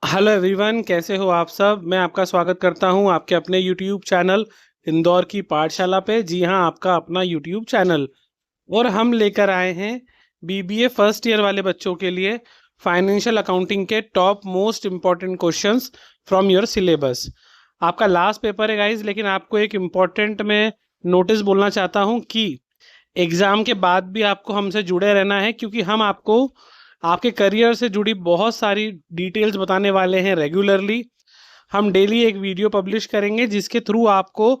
Hello everyone, कैसे हो आप सब। मैं आपका स्वागत करता हूं आपके अपने यूट्यूब चैनल इंदौर की पाठशाला पे। जी हां, आपका अपना यूट्यूब चैनल। और हम लेकर आए हैं बीबीए फर्स्ट ईयर वाले बच्चों के लिए फाइनेंशियल अकाउंटिंग के top most important questions from your syllabus. आपका लास्ट पेपर है गाइज, लेकिन आपको एक इम्पॉर्टेंट मैं नोटिस बोलना चाहता हूं कि एग्ज़ाम के बाद भी आपको हमसे जुड़े रहना है, क्योंकि हम आपको आपके करियर से जुड़ी बहुत सारी डिटेल्स बताने वाले हैं रेगुलरली। हम डेली एक वीडियो पब्लिश करेंगे जिसके थ्रू आपको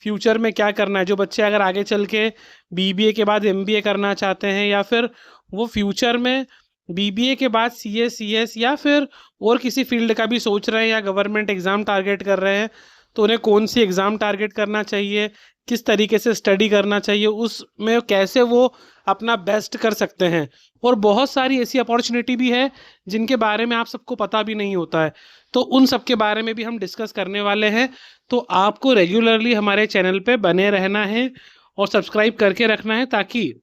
फ्यूचर में क्या करना है। जो बच्चे अगर आगे चल के बीबीए के बाद एमबीए करना चाहते हैं, या फिर वो फ्यूचर में बीबीए के बाद सीए सीएस या फिर और किसी फील्ड का भी सोच रहे हैं, या गवर्नमेंट एग्ज़ाम टारगेट कर रहे हैं, तो उन्हें कौन सी एग्ज़ाम टारगेट करना चाहिए, किस तरीके से स्टडी करना चाहिए, उसमें कैसे वो अपना बेस्ट कर सकते हैं। और बहुत सारी ऐसी अपॉर्चुनिटी भी है जिनके बारे में आप सबको पता भी नहीं होता है, तो उन सब के बारे में भी हम डिस्कस करने वाले हैं। तो आपको रेगुलरली हमारे चैनल पे बने रहना है और सब्सक्राइब करके रखना है, ताकि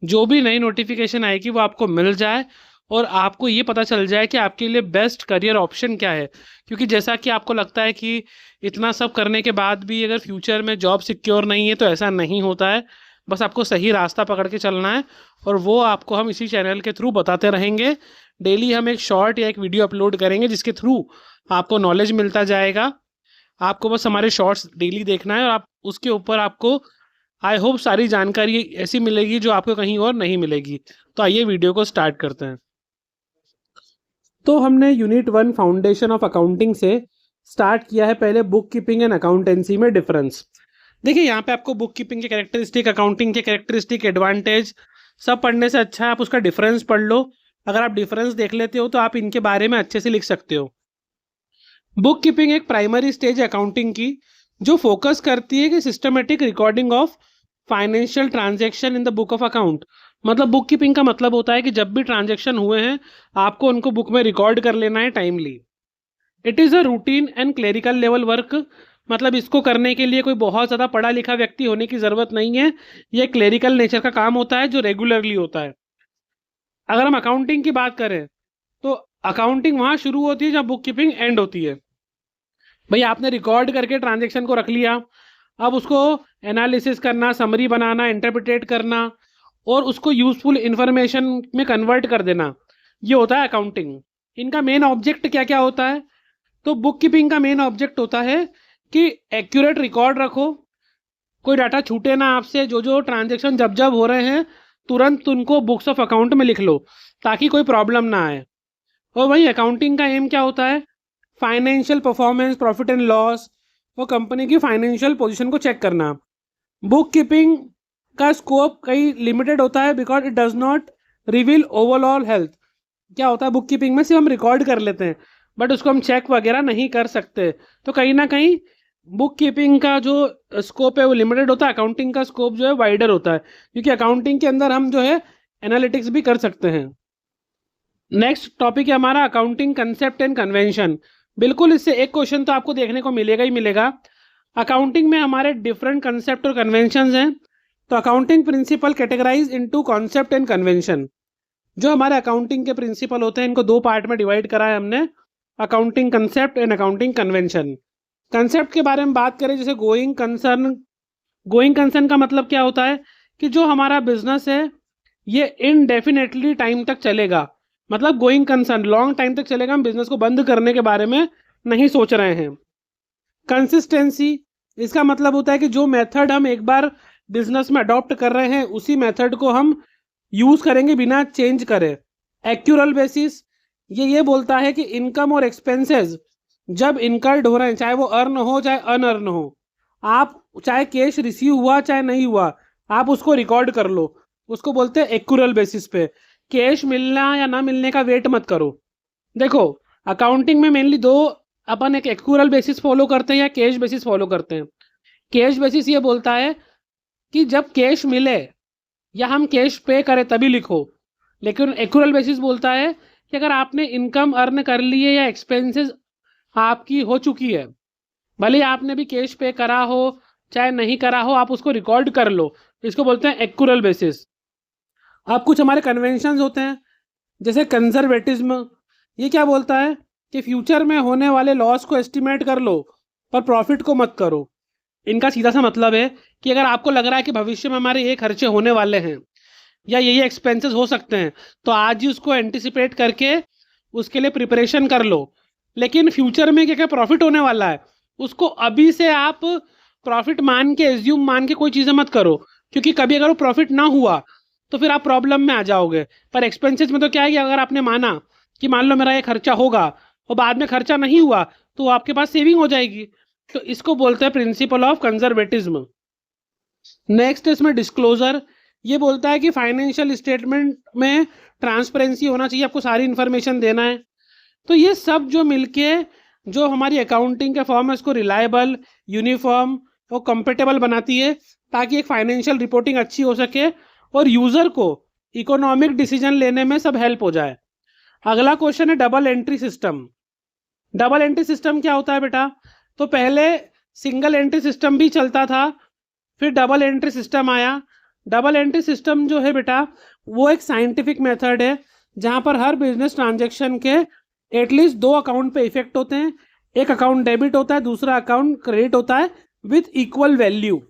जो भी नई नोटिफिकेशन आएगी वो आपको मिल जाए और आपको ये पता चल जाए कि आपके लिए बेस्ट करियर ऑप्शन क्या है। क्योंकि जैसा कि आपको लगता है कि इतना सब करने के बाद भी अगर फ्यूचर में जॉब सिक्योर नहीं है, तो ऐसा नहीं होता है। बस आपको सही रास्ता पकड़ के चलना है, और वो आपको हम इसी चैनल के थ्रू बताते रहेंगे। डेली हम एक शॉर्ट या एक वीडियो अपलोड करेंगे जिसके थ्रू आपको नॉलेज मिलता जाएगा। आपको बस हमारे शॉर्ट्स डेली देखना है, और आप उसके ऊपर आपको आई होप सारी जानकारी ऐसी मिलेगी जो आपको कहीं और नहीं मिलेगी। तो आइए वीडियो को स्टार्ट करते हैं। तो हमने यूनिट 1 फाउंडेशन ऑफ अकाउंटिंग से स्टार्ट किया है। पहले बुक कीपिंग एंड अकाउंटेंसी में डिफरेंस। देखिए, यहाँ पे आपको बुक कीपिंग के कैरेक्टरिस्टिक, अकाउंटिंग के कैरेक्टरिस्टिक, एडवांटेज सब पढ़ने से अच्छा है आप उसका डिफरेंस पढ़ लो। अगर आप डिफरेंस देख लेते हो तो आप इनके बारे में अच्छे से लिख सकते हो। बुक कीपिंग एक प्राइमरी स्टेज है अकाउंटिंग की, जो फोकस करती है कि systematic recording of financial transaction in the book of account. मतलब बुक कीपिंग का मतलब होता है कि जब भी ट्रांजैक्शन हुए हैं आपको उनको बुक में रिकॉर्ड कर लेना है timely. It is a routine and clerical level work. मतलब इसको करने के लिए कोई बहुत ज़्यादा पढ़ा लिखा व्यक्ति होने की ज़रूरत नहीं है। ये क्लेरिकल नेचर का काम होता है जो रेगुलरली होता है। अगर हम अकाउंटिंग की बात करें तो अकाउंटिंग वहाँ शुरू होती है जब बुक कीपिंग एंड होती है। भाई, आपने रिकॉर्ड करके ट्रांजेक्शन को रख लिया, अब उसको एनालिसिस करना, समरी बनाना, इंटरप्रिटेट करना और उसको यूजफुल इंफॉर्मेशन में कन्वर्ट कर देना, ये होता है अकाउंटिंग। इनका मेन ऑब्जेक्ट क्या क्या होता है? तो बुक कीपिंग का मेन ऑब्जेक्ट होता है कि एक्यूरेट रिकॉर्ड रखो, कोई डाटा छूटे ना आपसे। जो जो ट्रांजेक्शन जब जब हो रहे हैं तुरंत उनको बुक्स ऑफ अकाउंट में लिख लो, ताकि कोई प्रॉब्लम ना आए। और वही अकाउंटिंग का एम क्या होता है? Financial performance, profit and loss और कंपनी की फाइनेंशियल पोजीशन को चेक करना। बुक कीपिंग का स्कोप कई लिमिटेड होता है, because it does not reveal overall health. क्या होता है बुक कीपिंग में? सिर्फ हम रिकॉर्ड कर लेते हैं, बट उसको हम चेक वगैरह नहीं कर सकते। तो कहीं ना कहीं बुक कीपिंग का जो स्कोप है वो लिमिटेड होता है, अकाउंटिंग का स्कोप जो है वाइडर होता है, क्योंकि अकाउंटिंग के अंदर हम जो है एनालिटिक्स भी कर सकते हैं। नेक्स्ट टॉपिक है हमारा अकाउंटिंग कंसेप्ट एंड कन्वेंशन। बिल्कुल, इससे एक क्वेश्चन तो आपको देखने को मिलेगा ही मिलेगा। अकाउंटिंग में हमारे डिफरेंट कंसेप्ट और कन्वेंशन हैं। तो accounting principle categorise into concept and convention. जो हमारे अकाउंटिंग के प्रिंसिपल होते हैं इनको दो पार्ट में डिवाइड करा है हमने, accounting concept and accounting convention. Concept के बारे में बात करें, जैसे गोइंग कंसर्न। गोइंग कंसर्न का मतलब क्या होता है कि जो हमारा बिजनेस है ये इनडेफिनेटली टाइम तक चलेगा। मतलब गोइंग कंसर्न, लॉन्ग टाइम तक चलेगा, हम बिजनेस को बंद करने के बारे में नहीं सोच रहे हैं। कंसिस्टेंसी, इसका मतलब होता है कि जो मेथड हम एक बार बिजनेस में अडॉप्ट कर रहे हैं उसी मेथड को हम यूज करेंगे बिना चेंज करे। एक्यूरल बेसिस, ये बोलता है कि इनकम और एक्सपेंसेस जब इनकर्ड हो रहे हैं, चाहे वो अर्न हो चाहे अनअर्न हो, आप चाहे कैश रिसीव हुआ चाहे नहीं हुआ, आप उसको रिकॉर्ड कर लो। उसको बोलते हैं एक्यूरल बेसिस पे। कैश मिलना या ना मिलने का वेट मत करो। देखो, अकाउंटिंग में मेनली दो, अपन एक एक्यूरल बेसिस फॉलो करते हैं या कैश बेसिस फॉलो करते हैं। कैश बेसिस ये बोलता है कि जब कैश मिले या हम कैश पे करें तभी लिखो। लेकिन एक्यूरल बेसिस बोलता है कि अगर आपने इनकम अर्न कर ली है या एक्सपेंसेस आपकी हो चुकी है, भले आपने भी कैश पे करा हो चाहे नहीं करा हो, आप उसको रिकॉर्ड कर लो। इसको बोलते हैं एक्यूरल बेसिस। अब कुछ हमारे कन्वेंशंस होते हैं, जैसे कंजर्वेटिज्म। ये क्या बोलता है कि फ्यूचर में होने वाले लॉस को एस्टिमेट कर लो पर प्रॉफिट को मत करो। इनका सीधा सा मतलब है कि अगर आपको लग रहा है कि भविष्य में हमारे ये खर्चे होने वाले हैं या ये एक्सपेंसेस हो सकते हैं, तो आज ही उसको एंटिसिपेट करके उसके लिए प्रिपरेशन कर लो। लेकिन फ्यूचर में क्या क्या प्रॉफिट होने वाला है उसको अभी से आप प्रॉफिट मान के, एज्यूम मान के कोई चीज़ें मत करो, क्योंकि कभी अगर वो प्रॉफिट ना हुआ तो फिर आप प्रॉब्लम में आ जाओगे। पर एक्सपेंसेस में तो क्या है कि अगर आपने माना कि मान लो मेरा ये खर्चा होगा और बाद में खर्चा नहीं हुआ तो आपके पास सेविंग हो जाएगी। तो इसको बोलते हैं प्रिंसिपल ऑफ कंजर्वेटिज्म। नेक्स्ट इसमें डिस्क्लोजर। ये बोलता है कि फाइनेंशियल स्टेटमेंट में ट्रांसपेरेंसी होना चाहिए, आपको सारी इन्फॉर्मेशन देना है। तो ये सब जो मिलके जो हमारी अकाउंटिंग के फॉर्म है उसको रिलायबल, यूनिफॉर्म और कंपेटेबल बनाती है, ताकि एक फाइनेंशियल रिपोर्टिंग अच्छी हो सके और यूजर को इकोनॉमिक डिसीजन लेने में सब हेल्प हो जाए। अगला क्वेश्चन है double entry system. Double entry system क्या होता है बेटा? तो पहले सिंगल एंट्री सिस्टम भी चलता था, फिर डबल एंट्री सिस्टम आया। डबल एंट्री सिस्टम जो है बेटा वो एक साइंटिफिक मेथड है जहां पर हर बिजनेस ट्रांजैक्शन के एटलीस्ट 2 अकाउंट पे इफेक्ट होते हैं। एक अकाउंट डेबिट होता है, दूसरा अकाउंट क्रेडिट होता है विथ इक्वल वैल्यू।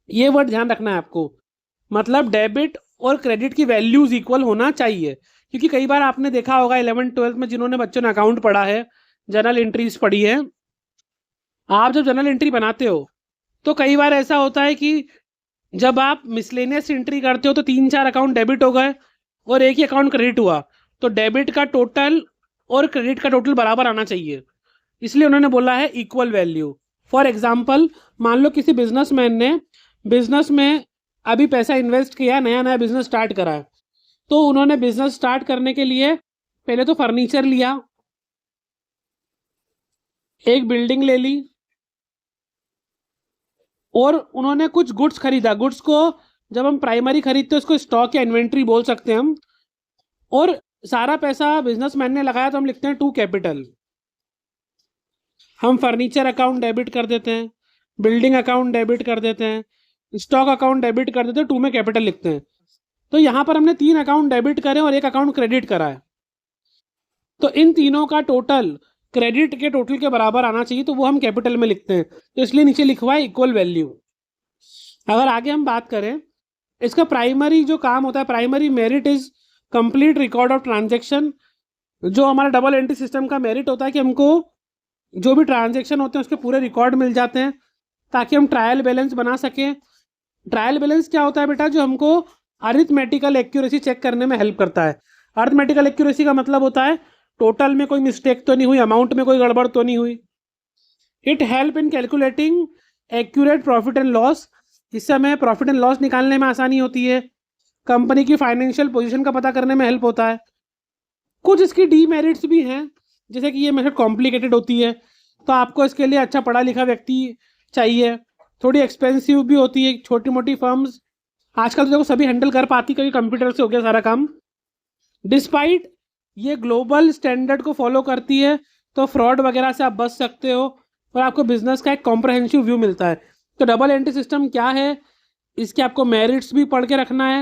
ये वर्ड ध्यान रखना है आपको, मतलब डेबिट और क्रेडिट की वैल्यूज इक्वल होना चाहिए। क्योंकि कई बार आपने देखा होगा 11th-12th में जिन्होंने बच्चों ने अकाउंट पढ़ा है, जर्नल एंट्रीज पढ़ी है, आप जब जर्नल एंट्री बनाते हो तो कई बार ऐसा होता है कि जब आप मिसलेनियस एंट्री करते हो तो 3-4 अकाउंट डेबिट हो गए और एक ही अकाउंट क्रेडिट हुआ, तो डेबिट का टोटल और क्रेडिट का टोटल बराबर आना चाहिए। इसलिए उन्होंने बोला है इक्वल वैल्यू। फॉर एग्जाम्पल, मान लो किसी बिजनेसमैन ने बिजनेस में अभी पैसा इन्वेस्ट किया, नया नया बिजनेस स्टार्ट करा है, तो उन्होंने बिजनेस स्टार्ट करने के लिए पहले तो फर्नीचर लिया, एक बिल्डिंग ले ली और उन्होंने कुछ गुड्स खरीदा। गुड्स को जब हम प्राइमरी खरीदते हैं उसको स्टॉक या इन्वेंट्री बोल सकते हैं हम, और सारा पैसा बिजनेसमैन ने लगाया तो हम लिखते हैं टू कैपिटल। हम फर्नीचर अकाउंट डेबिट कर देते हैं, बिल्डिंग अकाउंट डेबिट कर देते हैं, स्टॉक अकाउंट डेबिट कर देते हैं, 2 में कैपिटल लिखते हैं। तो यहाँ पर हमने 3 अकाउंट डेबिट करे और एक अकाउंट क्रेडिट करा है, तो इन तीनों का टोटल क्रेडिट के टोटल के बराबर आना चाहिए, तो वो हम कैपिटल में लिखते हैं, तो इसलिए नीचे लिखवा है इक्वल वैल्यू। अगर आगे हम बात करें, इसका प्राइमरी जो काम होता है, primary merit is complete record of transaction. जो हमारा डबल एंट्री सिस्टम का मेरिट होता है कि हमको जो भी ट्रांजैक्शन होते हैं उसके पूरे रिकॉर्ड मिल जाते हैं, ताकि हम ट्रायल बैलेंस बना सकें। ट्रायल बैलेंस क्या होता है बेटा? जो हमको अरिथमेटिकल एक्यूरेसी चेक करने में हेल्प करता है। अरिथमेटिकल एक्यूरेसी का मतलब होता है टोटल में कोई मिस्टेक तो नहीं हुई, अमाउंट में कोई गड़बड़ तो नहीं हुई। It help in calculating accurate profit and loss. इससे हमें प्रॉफिट एंड लॉस निकालने में आसानी होती है। कंपनी की फाइनेंशियल पोजीशन का पता करने में हेल्प होता है। कुछ इसकी डीमेरिट्स भी हैं, जैसे कि ये मेथड कॉम्प्लिकेटेड होती है, तो आपको इसके लिए अच्छा पढ़ा लिखा व्यक्ति चाहिए। थोड़ी एक्सपेंसिव भी होती है, छोटी मोटी फर्म्स आजकल तो देखो सभी हैंडल कर पाती, क्योंकि कंप्यूटर से हो गया सारा काम। डिस्पाइट ये ग्लोबल स्टैंडर्ड को फॉलो करती है, तो फ्रॉड वगैरह से आप बच सकते हो और आपको बिजनेस का एक कॉम्प्रहेंसिव व्यू मिलता है। तो डबल एंट्री सिस्टम क्या है, इसके आपको मेरिट्स भी पढ़ के रखना है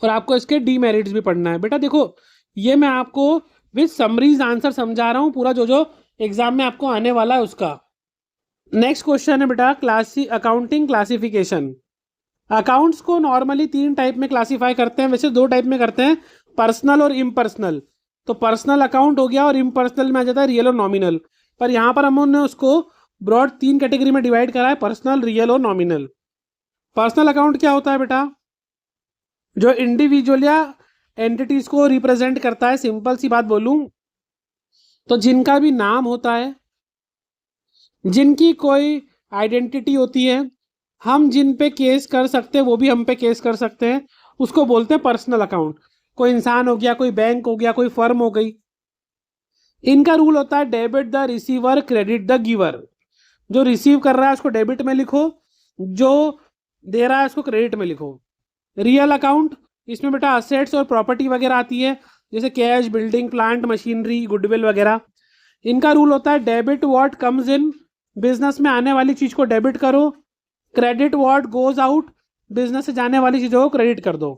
और आपको इसके डीमेरिट्स भी पढ़ना है। बेटा देखो, ये मैं आपको विद समरीज आंसर समझा रहा हूँ, पूरा जो एग्जाम में आपको आने वाला है उसका। नेक्स्ट क्वेश्चन है बेटा अकाउंटिंग क्लासिफिकेशन। अकाउंट्स को नॉर्मली 3 टाइप में क्लासीफाई करते हैं, वैसे 2 टाइप में करते हैं, पर्सनल और इम्पर्सनल। तो पर्सनल अकाउंट हो गया और इम्पर्सनल में आ जाता है रियल और नॉमिनल। पर यहाँ पर हमने उसको ब्रॉड 3 कैटेगरी में डिवाइड करा है, पर्सनल, रियल और नॉमिनल। पर्सनल अकाउंट क्या होता है बेटा? जो इंडिविजुअल या एंटिटीज को रिप्रेजेंट करता है। सिंपल सी बात बोलूं तो जिनका भी नाम होता है, जिनकी कोई आइडेंटिटी होती है, हम जिन पे केस कर सकते हैं वो भी हम पे केस कर सकते हैं, उसको बोलते हैं पर्सनल अकाउंट। कोई इंसान हो गया, कोई बैंक हो गया, कोई फर्म हो गई। इनका रूल होता है debit the receiver, credit the giver. जो रिसीव कर रहा है उसको डेबिट में लिखो, जो दे रहा है उसको क्रेडिट में लिखो। रियल अकाउंट, इसमें बेटा असेट्स और प्रॉपर्टी वगैरह आती है, जैसे cash, building, plant, machinery, goodwill वगैरह। इनका रूल होता है debit what comes in, business में आने वाली चीज को डेबिट करो। Credit what goes out, business से जाने वाली चीजों को क्रेडिट कर दो।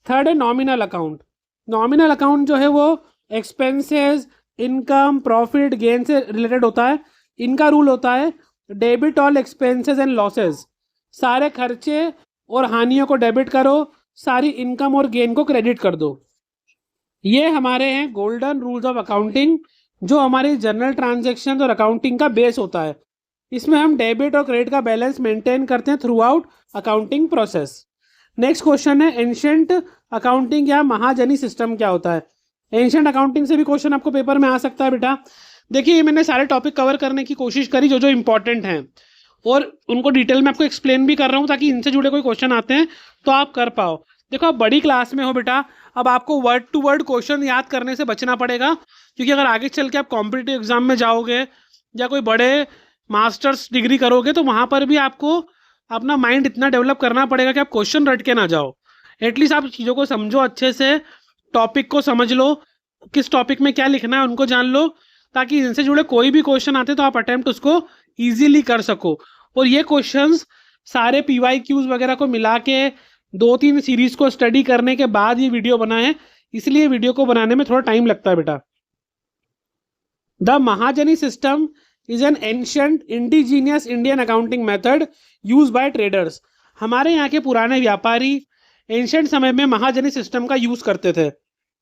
थर्ड है नॉमिनल अकाउंट। नॉमिनल अकाउंट जो है वो एक्सपेंसेस, इनकम प्रॉफिट गेन से रिलेटेड होता है। इनका रूल होता है debit all expenses and losses, सारे खर्चे और हानियों को डेबिट करो, सारी इनकम और गेन को क्रेडिट कर दो। ये हमारे हैं गोल्डन रूल्स ऑफ अकाउंटिंग, जो हमारी जनरल ट्रांजैक्शन और अकाउंटिंग का बेस होता है। इसमें हम डेबिट और क्रेडिट का बैलेंस मेंटेन करते हैं through out accounting process. Next question है एंशिएंट अकाउंटिंग या महाजनी सिस्टम क्या होता है। एंशिएंट अकाउंटिंग से भी क्वेश्चन आपको पेपर में आ सकता है बेटा। देखिए मैंने सारे टॉपिक कवर करने की कोशिश करी जो जो इंपॉर्टेंट हैं, और उनको डिटेल में आपको एक्सप्लेन भी कर रहा हूँ ताकि इनसे जुड़े कोई क्वेश्चन आते हैं तो आप कर पाओ। देखो आप बड़ी क्लास में हो बेटा, अब आपको वर्ड टू वर्ड क्वेश्चन याद करने से बचना पड़ेगा, क्योंकि अगर आगे चल के आप कॉम्पिटिटिव एग्जाम में जाओगे या कोई बड़े मास्टर्स डिग्री करोगे तो वहाँ पर भी आपको अपना माइंड इतना डेवलप करना पड़ेगा कि आप क्वेश्चन रट के ना जाओ। एटलीस्ट आप चीज़ों को समझो अच्छे से, टॉपिक को समझ लो, किस टॉपिक में क्या लिखना है उनको जान लो, ताकि इनसे जुड़े कोई भी क्वेश्चन आते तो आप अटेम्प्ट उसको ईजिली कर सको। और ये क्वेश्चंस सारे PYQs वगैरह को मिला के 2-3 सीरीज को स्टडी करने के बाद ये वीडियो बना है, इसलिए वीडियो को बनाने में थोड़ा टाइम लगता है बेटा। द महाजनी system is an ancient indigenous Indian accounting method use by traders. हमारे यहाँ के पुराने व्यापारी एंशिएंट समय में महाजनी सिस्टम का यूज करते थे।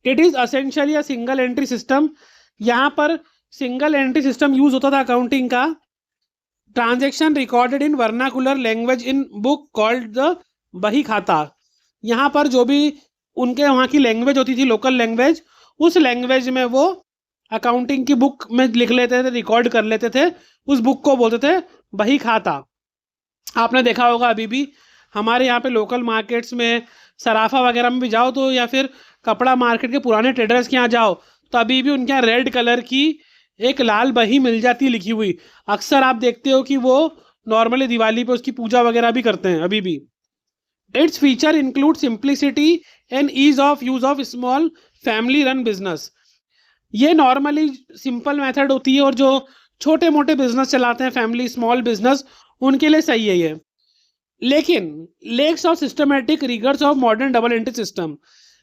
It is essentially a single entry system. यहाँ पर सिंगल एंट्री सिस्टम यूज होता था अकाउंटिंग का। Transaction recorded in vernacular language in book called the बही खाता। यहाँ पर जो भी उनके वहाँ की लैंग्वेज होती थी, लोकल लैंग्वेज, उस लैंग्वेज में वो अकाउंटिंग की बुक में लिख लेते थे, रिकॉर्ड कर लेते थे। उस बुक को बोलते थे बही खाता। आपने देखा होगा अभी भी हमारे यहाँ पे लोकल मार्केट्स में, सराफा वगैरह में भी जाओ तो, या फिर कपड़ा मार्केट के पुराने ट्रेडर्स के यहाँ जाओ तो अभी भी उनके यहाँ रेड कलर की एक लाल बही मिल जाती है लिखी हुई। अक्सर आप देखते हो कि वो नॉर्मली दिवाली पे उसकी पूजा वगैरह भी करते हैं अभी भी। Its feature include simplicity and ease of use of small family run business. ये नॉर्मली सिंपल मेथड होती है और जो छोटे मोटे बिजनेस चलाते हैं, फैमिली स्मॉल बिजनेस, उनके लिए सही है ये। लेकिन lacks of systematic rigours of modern double entry system,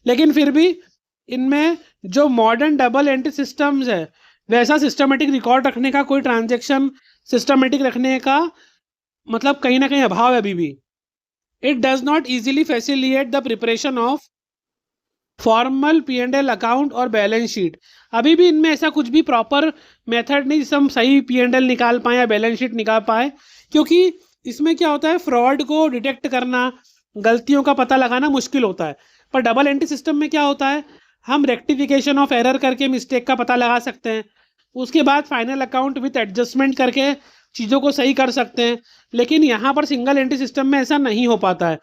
लेकिन फिर भी इनमें जो मॉडर्न डबल एंट्री सिस्टम्स है वैसा सिस्टमेटिक रिकॉर्ड रखने का, कोई ट्रांजेक्शन सिस्टमेटिक रखने का मतलब कहीं ना कहीं अभाव है अभी भी। It does not easily facilitate the preparation of formal P&L account और बैलेंस शीट। अभी भी इनमें ऐसा कुछ भी प्रॉपर मेथड नहीं जिससे हम सही P&L निकाल पाए या बैलेंस शीट निकाल पाए, क्योंकि इसमें क्या होता है, फ्रॉड को डिटेक्ट करना, गलतियों का पता लगाना मुश्किल होता है। पर डबल एंट्री सिस्टम में क्या होता है, हम रेक्टिफिकेशन ऑफ एरर करके मिस्टेक का पता लगा सकते हैं, उसके बाद फाइनल अकाउंट विथ एडजस्टमेंट करके चीज़ों को सही कर सकते हैं। लेकिन यहाँ पर सिंगल एंट्री सिस्टम में ऐसा नहीं हो पाता है।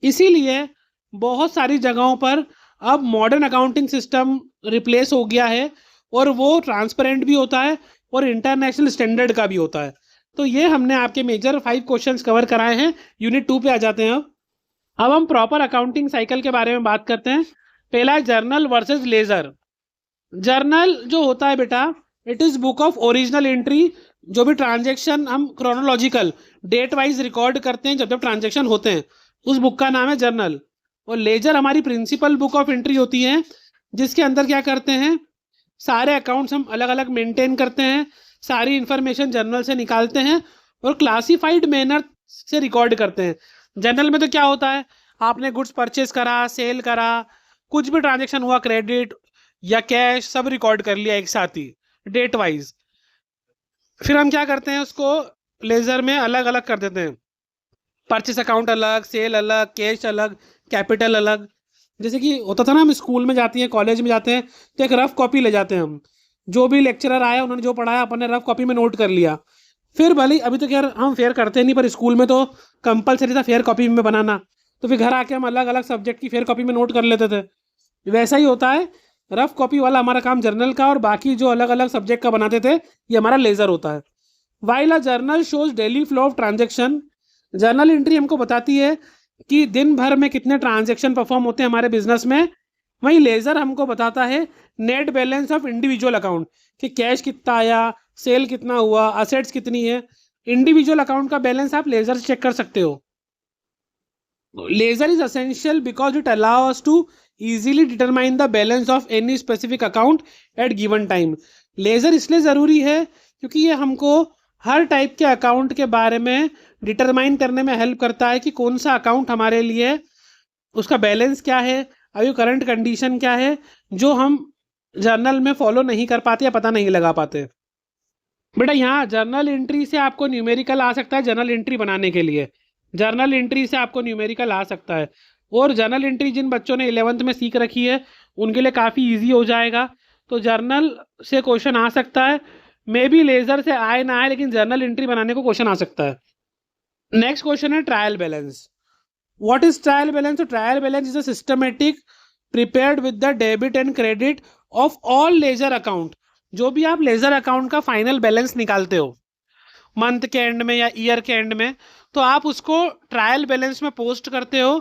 इसीलिए बहुत सारी जगहों पर अब मॉडर्न अकाउंटिंग सिस्टम रिप्लेस हो गया है, और वो ट्रांसपेरेंट भी होता है और इंटरनेशनल स्टैंडर्ड का भी होता है। तो ये हमने आपके मेजर 5 क्वेश्चंस कवर कराए हैं। यूनिट 2 पे आ जाते हैं। अब हम प्रॉपर अकाउंटिंग साइकिल के बारे में बात करते हैं। पहला है जर्नल वर्सेस लेजर। जर्नल जो होता है बेटा, it is book of original entry. जो भी ट्रांजेक्शन हम क्रोनोलॉजिकल डेट वाइज रिकॉर्ड करते हैं जब जब ट्रांजेक्शन होते हैं, उस बुक का नाम है जर्नल। और लेजर हमारी प्रिंसिपल बुक ऑफ एंट्री होती है, जिसके अंदर क्या करते हैं, सारे अकाउंट्स हम अलग अलग मेंटेन करते हैं, सारी इंफॉर्मेशन जर्नल से निकालते हैं और क्लासिफाइड मैनर से रिकॉर्ड करते हैं। जर्नल में तो क्या होता है, आपने गुड्स परचेज करा, सेल करा, कुछ भी ट्रांजेक्शन हुआ, क्रेडिट या कैश, सब रिकॉर्ड कर लिया एक साथ ही डेट वाइज। फिर हम क्या करते हैं, उसको लेजर में अलग अलग कर देते हैं। परचेस अकाउंट अलग, सेल अलग, कैश अलग, कैपिटल अलग। जैसे कि होता था ना, हम स्कूल में जाती हैं, कॉलेज में जाते हैं तो एक रफ कॉपी ले जाते हैं हम, जो भी लेक्चरर आया उन्होंने जो पढ़ाया अपन ने रफ कॉपी में नोट कर लिया। फिर भले अभी तो यार हम फेयर करते नहीं, पर स्कूल में तो कंपलसरी था फेयर कॉपी में बनाना, तो फिर घर आके हम अलग अलग सब्जेक्ट की फेयर कॉपी में नोट कर लेते थे। वैसा ही होता है, रफ कॉपी वाला हमारा काम जर्नल का, और बाकी जो अलग अलग सब्जेक्ट का बनाते थे ये हमारा लेजर होता है। While a journal shows daily flow of transaction. Journal entry हमको बताती है कि दिन भर में कितने ट्रांजेक्शन परफॉर्म होते हैं हमारे बिजनेस में। वहीं लेजर हमको बताता है net balance of individual account, कि कैश कितना आया, सेल कितना हुआ, असेट्स कितनी है। इंडिविजुअल अकाउंट का बैलेंस आप लेजर से चेक कर सकते हो। Ledger is essential because it allow us to easily determine the balance of any specific account at given time। Laser इसलिए ज़रूरी है क्योंकि ये हमको हर टाइप के अकाउंट के बारे में डिटरमाइन करने में हेल्प करता है कि कौन सा अकाउंट हमारे लिए, उसका बैलेंस क्या है, अभी करंट कंडीशन क्या है, जो हम जर्नल में फॉलो नहीं कर पाते या पता नहीं लगा पाते। बेटा यहाँ जर्नल एंट्री से आपको न्यूमेरिकल आ सकता है। जर्नल एंट्री बनाने के लिए जर्नल एंट्री से आपको न्यूमेरिकल आ सकता है, और जर्नल एंट्री जिन बच्चों ने 11th में सीख रखी है उनके लिए काफ़ी इजी हो जाएगा। तो जर्नल से क्वेश्चन आ सकता है, मे बी लेज़र से आए ना आए, लेकिन जर्नल एंट्री बनाने को क्वेश्चन आ सकता है। नेक्स्ट क्वेश्चन है trial balance. What is trial balance? तो trial balance is a systematic prepared with the debit and credit of all ledger account. जो भी आप लेजर अकाउंट का फाइनल बैलेंस निकालते हो मंथ के एंड में या ईयर के एंड में, तो आप उसको ट्रायल बैलेंस में पोस्ट करते हो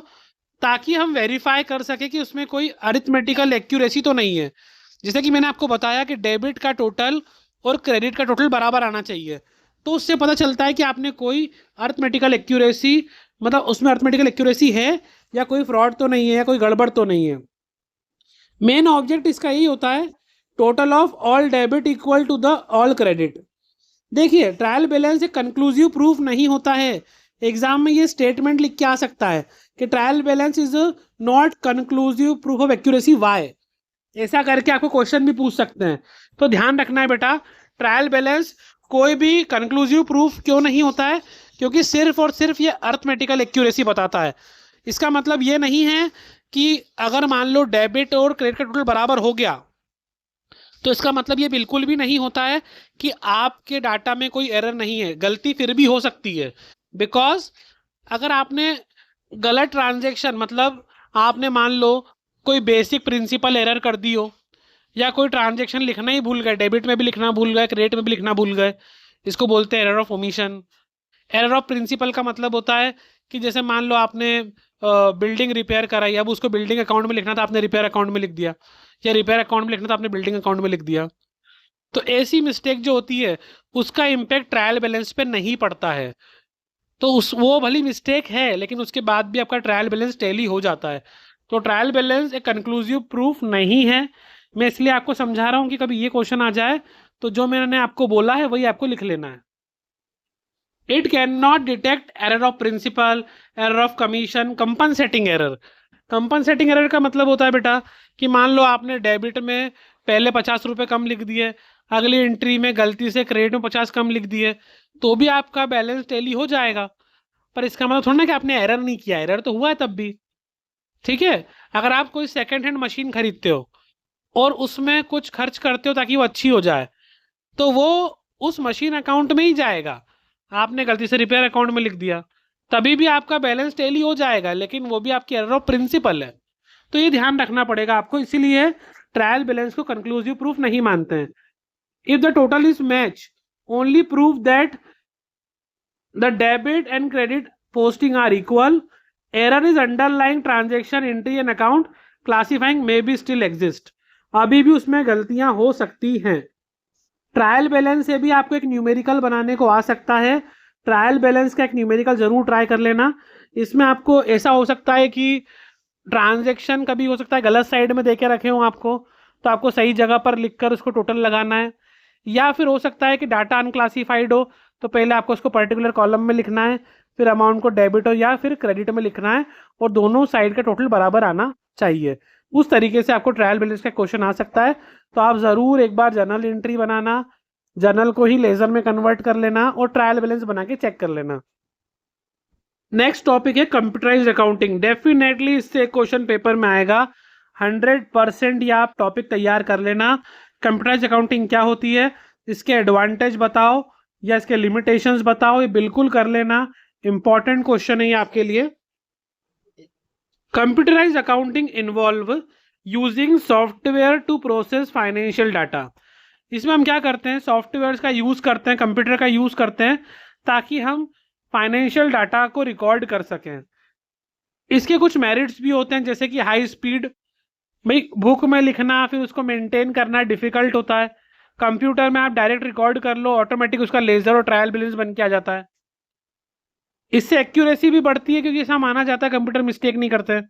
ताकि हम वेरीफाई कर सके कि उसमें कोई अरिथमेटिकल एक्यूरेसी तो नहीं है। जैसे कि मैंने आपको बताया कि डेबिट का टोटल और क्रेडिट का टोटल बराबर आना चाहिए, तो उससे पता चलता है कि आपने कोई अरिथमेटिकल एक्यूरेसी, मतलब उसमें अरिथमेटिकल एक्यूरेसी है या कोई फ्रॉड तो नहीं है या कोई गड़बड़ तो नहीं है। मेन ऑब्जेक्ट इसका यही होता है, total of all debit equal to the all credit. देखिए ट्रायल बैलेंस एक कंक्लूसिव प्रूफ नहीं होता है। एग्जाम में ये स्टेटमेंट लिख के आ सकता है कि trial balance is not conclusive proof of accuracy why, ऐसा करके आपको क्वेश्चन भी पूछ सकते हैं। तो ध्यान रखना है बेटा, ट्रायल बैलेंस कोई भी कंक्लूसिव प्रूफ क्यों नहीं होता है, क्योंकि सिर्फ और सिर्फ ये अर्थमेटिकल एक्यूरेसी बताता है। इसका मतलब ये नहीं है कि अगर मान लो डेबिट और क्रेडिट का टोटल बराबर हो गया, तो इसका मतलब ये बिल्कुल भी नहीं होता है कि आपके डाटा में कोई एरर नहीं है। गलती फिर भी हो सकती है, बिकॉज अगर आपने गलत ट्रांजेक्शन, मतलब आपने मान लो कोई बेसिक प्रिंसिपल एरर कर दी हो, या कोई ट्रांजेक्शन लिखना ही भूल गए, डेबिट में भी लिखना भूल गए, क्रेडिट में भी लिखना भूल गए, इसको बोलते हैं error of omission. Error of principle का मतलब होता है कि जैसे मान लो आपने बिल्डिंग रिपेयर कराई, अब उसको बिल्डिंग अकाउंट में लिखना था, आपने रिपेयर अकाउंट में लिख दिया, या रिपेयर अकाउंट में लिखना था, आपने बिल्डिंग अकाउंट में लिख दिया। तो ऐसी मिस्टेक जो होती है उसका इम्पैक्ट ट्रायल बैलेंस पे नहीं पड़ता है। तो उस वो भली मिस्टेक है, लेकिन उसके बाद भी आपका ट्रायल बैलेंस टैली हो जाता है। तो ट्रायल बैलेंस एक कंक्लूसिव प्रूफ नहीं है। मैं इसलिए आपको समझा रहा हूँ कि कभी ये क्वेश्चन आ जाए तो जो मैंने आपको बोला है वही आपको लिख लेना है। It can not detect error of principle, error of commission, compensating error. Compensating error का मतलब होता है बेटा कि मान लो आपने डेबिट में पहले 50 रुपये कम लिख दिए, अगली एंट्री में गलती से क्रेडिट में 50 कम लिख दिए, तो भी आपका बैलेंस टैली हो जाएगा। पर इसका मतलब थोड़ा ना कि आपने एरर नहीं किया, एरर तो हुआ है तब भी। ठीक है, अगर आप कोई सेकेंड हैंड मशीन खरीदते हो और उसमें कुछ खर्च करते हो ताकि वो अच्छी हो जाए, तो वो उस मशीन अकाउंट में ही जाएगा। आपने गलती से रिपेयर अकाउंट में लिख दिया, तभी भी आपका बैलेंस टैली हो जाएगा, लेकिन वो भी आपकी एरर ऑफ प्रिंसिपल है। तो ये ध्यान रखना पड़ेगा आपको, इसीलिए ट्रायल बैलेंस को कंक्लूसिव प्रूफ नहीं मानते हैं। If the total is match, only proof that the debit and credit posting are equal, error is underlying transaction entry and account classifying may be still exist. अभी भी उसमें गलतियां हो सकती हैं। ट्रायल बैलेंस से भी आपको एक न्यूमेरिकल बनाने को आ सकता है। ट्रायल बैलेंस का एक न्यूमेरिकल जरूर ट्राई कर लेना। इसमें आपको ऐसा हो सकता है कि ट्रांजेक्शन कभी हो सकता है गलत साइड में देके रखे हो आपको, तो आपको सही जगह पर लिखकर उसको टोटल लगाना है। या फिर हो सकता है कि डाटा अनक्लासिफाइड हो, तो पहले आपको उसको पर्टिकुलर कॉलम में लिखना है, फिर अमाउंट को डेबिट हो या फिर क्रेडिट में लिखना है, और दोनों साइड का टोटल बराबर आना चाहिए। उस तरीके से आपको ट्रायल बैलेंस का क्वेश्चन आ सकता है। तो आप ज़रूर एक बार जर्नल एंट्री बनाना, जर्नल को ही लेजर में कन्वर्ट कर लेना और ट्रायल बैलेंस बना के चेक कर लेना। नेक्स्ट टॉपिक है कंप्यूटराइज्ड अकाउंटिंग। डेफिनेटली इससे क्वेश्चन पेपर में आएगा 100%। या आप टॉपिक तैयार कर लेना। कंप्यूटराइज्ड अकाउंटिंग क्या होती है, इसके एडवांटेज बताओ या इसके लिमिटेशंस बताओ, ये बिल्कुल कर लेना। इंपॉर्टेंट क्वेश्चन है ये आपके लिए। Computerised accounting involve using software to process financial data. इसमें हम क्या करते हैं, सॉफ्टवेयर का यूज करते हैं, कंप्यूटर का यूज करते हैं ताकि हम फाइनेंशियल डाटा को रिकॉर्ड कर सकें। इसके कुछ मेरिट्स भी होते हैं, जैसे कि हाई स्पीड। भाई बुक में लिखना फिर उसको मेंटेन करना डिफिकल्ट होता है। कंप्यूटर में आप डायरेक्ट रिकॉर्ड कर लो, ऑटोमेटिक उसका लेजर और ट्रायल बैलेंस बन के आ जाता है। इससे एक्यूरेसी भी बढ़ती है क्योंकि ऐसा माना जाता है कंप्यूटर मिस्टेक नहीं करते।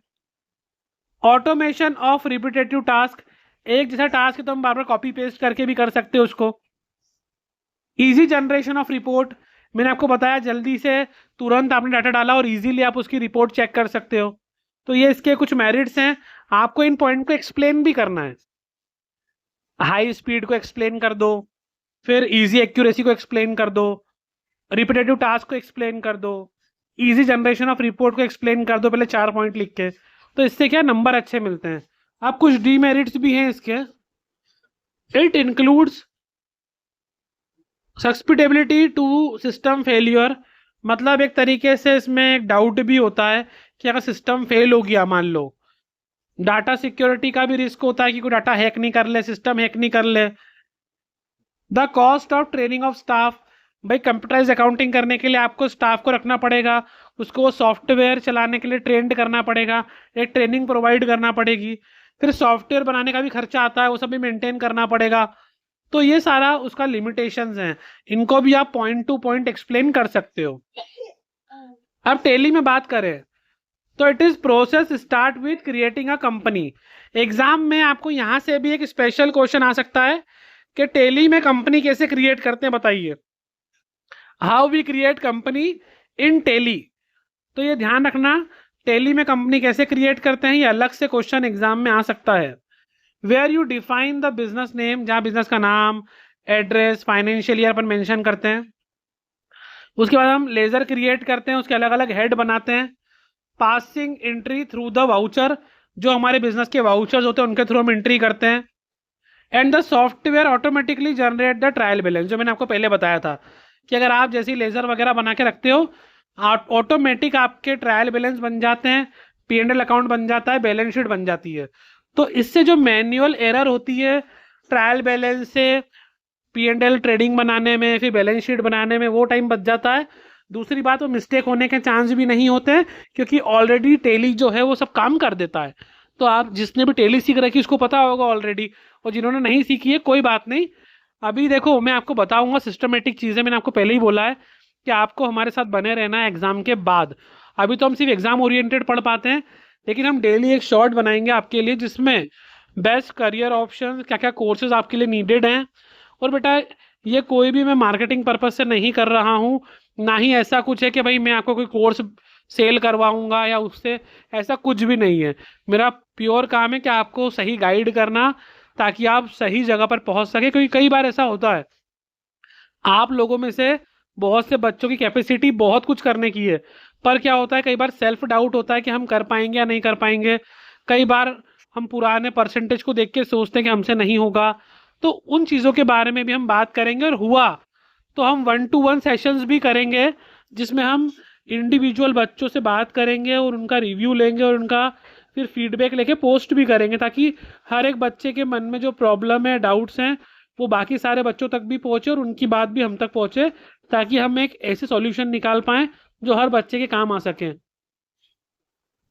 ऑटोमेशन ऑफ रिपीटेटिव टास्क, एक जैसा टास्क है तो हम बार बार कॉपी पेस्ट करके भी कर सकते हो उसको। इजी जनरेशन ऑफ रिपोर्ट, मैंने आपको बताया जल्दी से तुरंत आपने डाटा डाला और इजीली आप उसकी रिपोर्ट चेक कर सकते हो। तो ये इसके कुछ मेरिट्स हैं। आपको इन पॉइंट को एक्सप्लेन भी करना है, हाई स्पीड को एक्सप्लेन कर दो, फिर इजी एक्यूरेसी को एक्सप्लेन कर दो, रिपीटेटिव टास्क को एक्सप्लेन कर दो, इजी जनरेशन ऑफ रिपोर्ट को एक्सप्लेन कर दो, पहले 4 पॉइंट लिख के। तो इससे क्या नंबर अच्छे मिलते हैं। अब कुछ डीमेरिट्स भी हैं इसके। It includes susceptibility to system failure, मतलब एक तरीके से इसमें एक डाउट भी होता है कि अगर सिस्टम फेल हो गया मान लो, डाटा सिक्योरिटी का भी रिस्क होता है कि कोई डाटा हैक नहीं कर ले, सिस्टम हैक नहीं कर ले। The cost of training of staff, भाई कंप्यूटराइज अकाउंटिंग करने के लिए आपको स्टाफ को रखना पड़ेगा, उसको वो सॉफ्टवेयर चलाने के लिए ट्रेंड करना पड़ेगा, एक ट्रेनिंग प्रोवाइड करना पड़ेगी, फिर सॉफ्टवेयर बनाने का भी खर्चा आता है, वो सब भी मेंटेन करना पड़ेगा। तो ये सारा उसका लिमिटेशंस हैं, इनको भी आप पॉइंट टू पॉइंट एक्सप्लेन कर सकते हो। अब टेली में बात करें तो it is process start with creating a company. Exam में आपको यहां से भी एक स्पेशल क्वेश्चन आ सकता है कि टेली में कंपनी कैसे क्रिएट करते हैं बताइए, how we create company in Tally. तो ये ध्यान रखना, टेली में कंपनी कैसे क्रिएट करते हैं ये अलग से क्वेश्चन एग्जाम में आ सकता है। Where you define the business name, जहां बिजनेस का नाम, एड्रेस, फाइनेंशियल ईयर पर मेंशन करते हैं। उसके बाद हम लेजर क्रिएट करते हैं, उसके अलग अलग हेड बनाते हैं। Passing entry through the voucher, जो हमारे बिजनेस के वाउचर्स होते हैं उनके थ्रू हम एंट्री करते हैं। And the software automatically generate the trial balance, जो मैंने आपको पहले बताया था कि अगर आप जैसी लेजर वगैरह बना के रखते हो, ऑटोमेटिक आपके ट्रायल बैलेंस बन जाते हैं, P&L अकाउंट बन जाता है, बैलेंस शीट बन जाती है। तो इससे जो मैन्युअल एरर होती है ट्रायल बैलेंस से P&L ट्रेडिंग बनाने में, फिर बैलेंस शीट बनाने में, वो टाइम बच जाता है। दूसरी बात, वो मिस्टेक होने के चांस भी नहीं होते हैं क्योंकि ऑलरेडी टेली जो है वो सब काम कर देता है। तो आप जिसने भी टेली सीख रखी उसको पता होगा ऑलरेडी, और जिन्होंने नहीं सीखी है कोई बात नहीं। अभी देखो मैं आपको बताऊंगा सिस्टमेटिक चीज़ें, मैंने आपको पहले ही बोला है कि आपको हमारे साथ बने रहना है एग्जाम के बाद। अभी तो हम सिर्फ एग्जाम ओरिएंटेड पढ़ पाते हैं, लेकिन हम डेली एक शॉर्ट बनाएंगे आपके लिए जिसमें बेस्ट करियर ऑप्शन, क्या क्या कोर्सेज आपके लिए नीडेड हैं। और बेटा ये कोई भी मैं मार्केटिंग पर्पज से नहीं कर रहा हूँ, ना ही ऐसा कुछ है कि भाई मैं आपको कोई कोर्स सेल करवाऊंगा या उससे, ऐसा कुछ भी नहीं है। मेरा प्योर काम है कि आपको सही गाइड करना ताकि आप सही जगह पर पहुंच सके। क्योंकि कई बार ऐसा होता है आप लोगों में से बहुत से बच्चों की कैपेसिटी बहुत कुछ करने की है, पर क्या होता है कई बार सेल्फ डाउट होता है कि हम कर पाएंगे या नहीं कर पाएंगे। कई बार हम पुराने परसेंटेज को देख के सोचते हैं कि हमसे नहीं होगा। तो उन चीज़ों के बारे में भी हम बात करेंगे, और हुआ तो हम 1-to-1 सेशंस भी करेंगे जिसमें हम इंडिविजुअल बच्चों से बात करेंगे और उनका रिव्यू लेंगे और उनका फिर फीडबैक लेके पोस्ट भी करेंगे, ताकि हर एक बच्चे के मन में जो प्रॉब्लम है, डाउट्स हैं, वो बाकी सारे बच्चों तक भी पहुँचे और उनकी बात भी हम तक पहुँचे, ताकि हम एक ऐसे सॉल्यूशन निकाल पाएँ जो हर बच्चे के काम आ सकें।